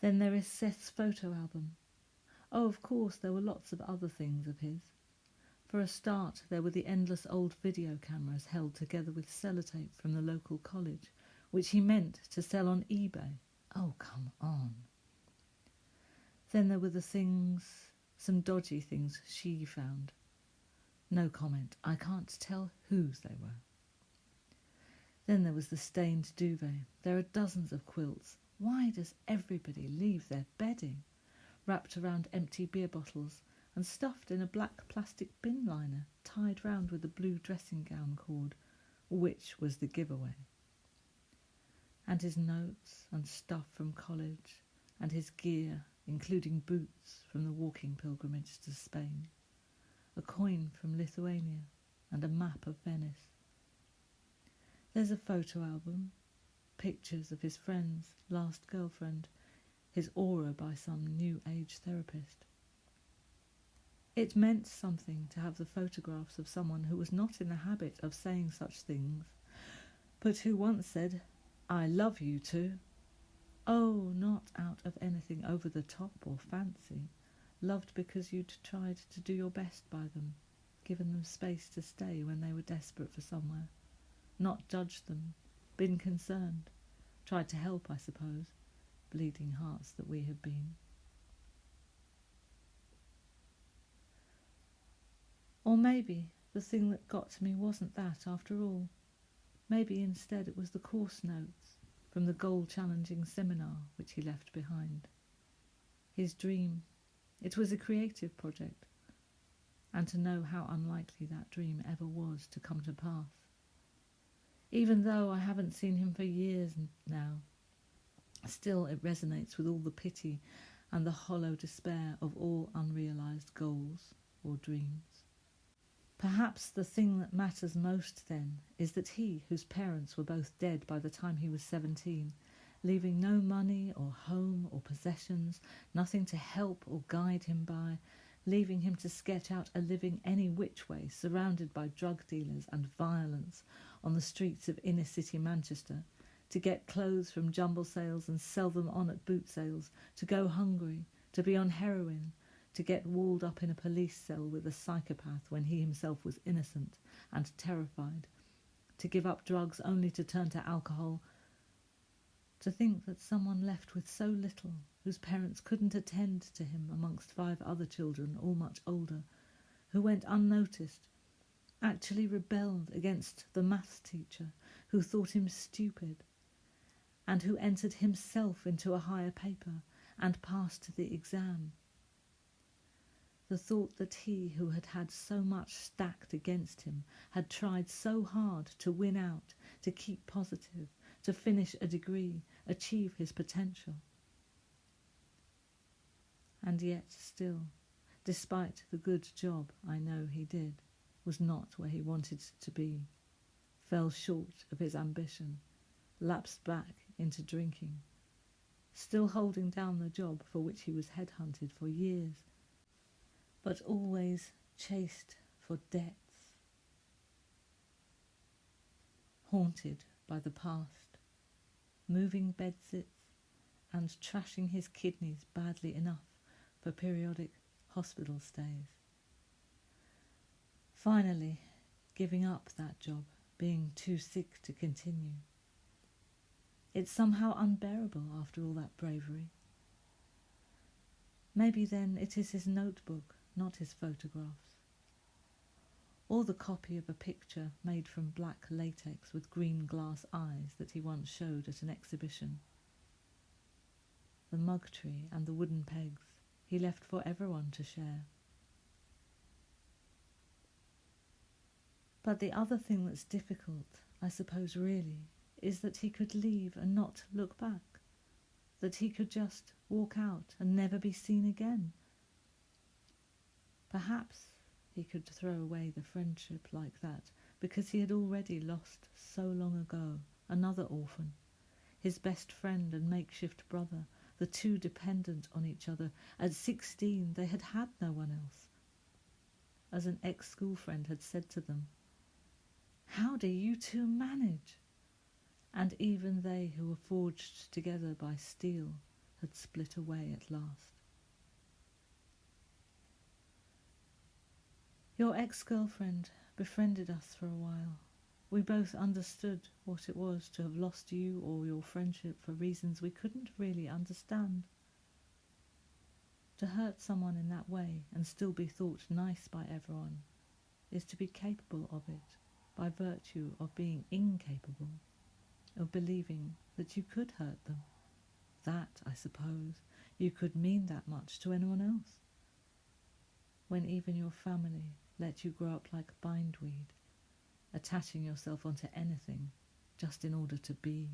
Then there is Seth's photo album. Oh, of course, there were lots of other things of his. For a start, there were the endless old video cameras held together with sellotape from the local college, which he meant to sell on eBay. Oh, come on. Then there were the things, some dodgy things she found. No comment. I can't tell whose they were. Then there was the stained duvet. There are dozens of quilts. Why does everybody leave their bedding wrapped around empty beer bottles and stuffed in a black plastic bin liner tied round with a blue dressing gown cord, which was the giveaway? And his notes and stuff from college, and his gear, including boots from the walking pilgrimage to Spain, a coin from Lithuania, and a map of Venice. There's a photo album, pictures of his friend's last girlfriend, his aura by some new age therapist. It meant something to have the photographs of someone who was not in the habit of saying such things, but who once said, "I love you too." Oh, not out of anything over the top or fancy, loved because you'd tried to do your best by them, given them space to stay when they were desperate for somewhere, not judged them, been concerned, tried to help, I suppose, bleeding hearts that we have been. Or maybe the thing that got to me wasn't that after all. Maybe instead it was the course notes from the goal-challenging seminar which he left behind. His dream. It was a creative project, and to know how unlikely that dream ever was to come to pass. Even though I haven't seen him for years now, still it resonates with all the pity and the hollow despair of all unrealised goals or dreams. Perhaps the thing that matters most then is that he, whose parents were both dead by the time he was 17, leaving no money or home or possessions, nothing to help or guide him by, leaving him to sketch out a living any which way, surrounded by drug dealers and violence on the streets of inner-city Manchester, to get clothes from jumble sales and sell them on at boot sales, to go hungry, to be on heroin, to get walled up in a police cell with a psychopath when he himself was innocent and terrified, to give up drugs only to turn to alcohol, to think that someone left with so little, whose parents couldn't attend to him amongst 5 other children, all much older, who went unnoticed, actually rebelled against the maths teacher who thought him stupid, and who entered himself into a higher paper and passed the exam. The thought that he who had had so much stacked against him had tried so hard to win out, to keep positive, to finish a degree, achieve his potential. And yet still, despite the good job I know he did, was not where he wanted to be, fell short of his ambition, lapsed back into drinking, still holding down the job for which he was headhunted for years, but always chased for depths, haunted by the past, moving bedsits and trashing his kidneys badly enough for periodic hospital stays. Finally, giving up that job, being too sick to continue. It's somehow unbearable after all that bravery. Maybe then it is his notebook, not his photographs, or the copy of a picture made from black latex with green glass eyes that he once showed at an exhibition. The mug tree and the wooden pegs he left for everyone to share. But the other thing that's difficult, I suppose really, is that he could leave and not look back, that he could just walk out and never be seen again. Perhaps he could throw away the friendship like that because he had already lost so long ago another orphan, his best friend and makeshift brother, the two dependent on each other. At 16 they had had no one else. As an ex-school friend had said to them, "How do you two manage?" And even they who were forged together by steel had split away at last. Your ex-girlfriend befriended us for a while. We both understood what it was to have lost you or your friendship for reasons we couldn't really understand. To hurt someone in that way and still be thought nice by everyone is to be capable of it by virtue of being incapable of believing that you could hurt them. That, I suppose, you could mean that much to anyone else. When even your family let you grow up like bindweed, attaching yourself onto anything just in order to be